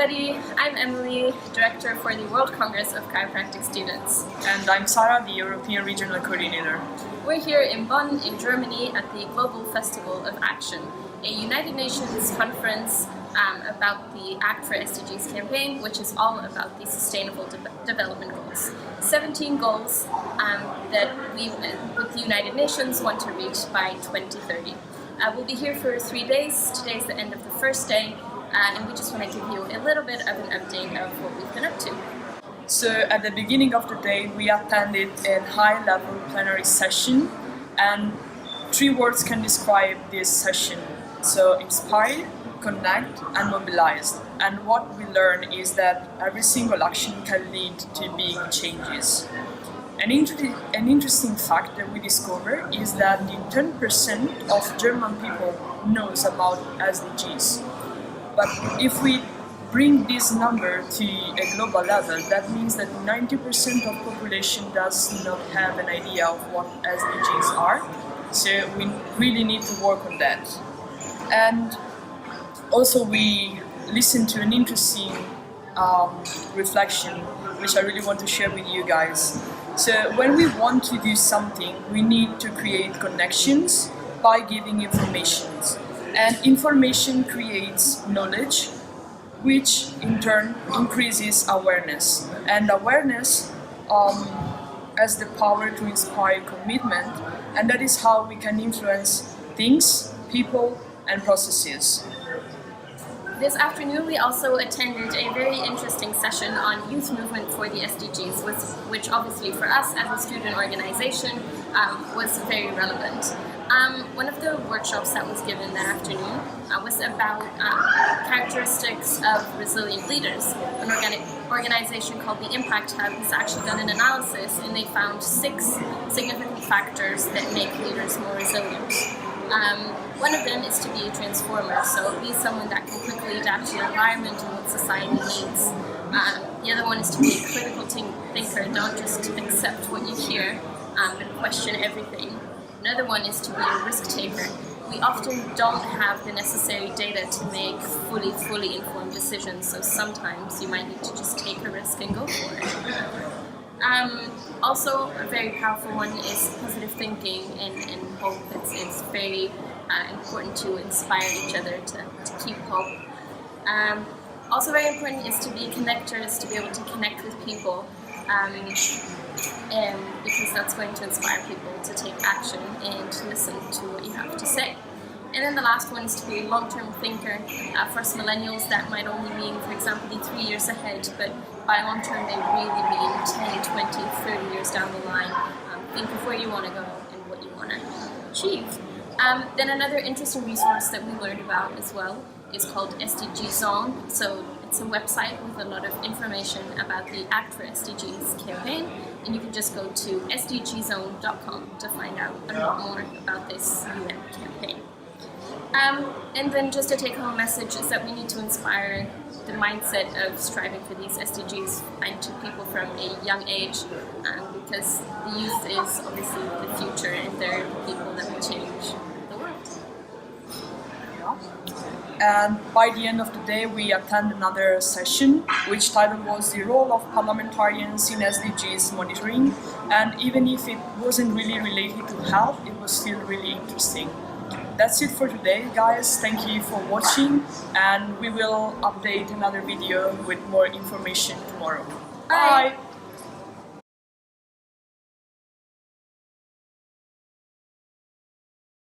everybody, I'm Emilie, Director for the World Congress of Chiropractic Students. And I'm Sara, the European Regional Coordinator. We're here in Bonn, in Germany, at the Global Festival of Action, a United Nations conference about the Act for SDGs campaign, which is all about the Sustainable Development Goals. 17 goals that we, with the United Nations, want to reach by 2030. We'll be here for 3 days. Today's the end of the first day. And we just want to give you a little bit of an update of what we've been up to. So at the beginning of the day, we attended a high-level plenary session, and 3 words can describe this session. So inspire, connect, and mobilize. And what we learn is that every single action can lead to big changes. An interesting fact that we discovered is that 10% of German people knows about SDGs. But if we bring this number to a global level, that means that 90% of population does not have an idea of what SDGs are. So we really need to work on that. And also we listened to an interesting reflection, which I really want to share with you guys. So when we want to do something, we need to create connections by giving information. And information creates knowledge, which in turn increases awareness. And awareness has the power to inspire commitment, and that is how we can influence things, people, and processes. This afternoon we also attended a very interesting session on youth movement for the SDGs, which obviously for us as a student organization was very relevant. One of the workshops that was given that afternoon was about characteristics of resilient leaders. An organization called the Impact Hub has actually done an analysis, and they found 6 significant factors that make leaders more resilient. One of them is to be a transformer, so be someone that can quickly adapt to your environment and what society needs. The other one is to be a critical thinker, don't just accept what you hear, but question everything. Another one is to be a risk taker. We often don't have the necessary data to make fully informed decisions, so sometimes you might need to just take a risk and go for it. Also, a very powerful one is positive thinking and hope. It's very important to inspire each other to keep hope. Also very important is to be connectors, to be able to connect with people, because that's going to inspire people to take action and to listen to what you have to say. And then the last one is to be a long-term thinker. For us millennials, that might only mean, for example, be 3 years ahead, but by long-term they really mean 10, 20, 30 years down the line. Think of where you want to go and what you want to achieve. Then another interesting resource that we learned about as well is called SDG Zone. So it's a website with a lot of information about the Act for SDGs campaign, and you can just go to sdgzone.com to find out a lot more about this UN campaign. And then just a take-home message is that we need to inspire the mindset of striving for these SDGs and to people from a young age, because the youth is obviously the future and they're the people that will change the world. And by the end of the day, we attend another session, which title was The Role of Parliamentarians in SDGs Monitoring. And even if it wasn't really related to health, it was still really interesting. That's it for today, guys. Thank you for watching, and we will update another video with more information tomorrow. Bye!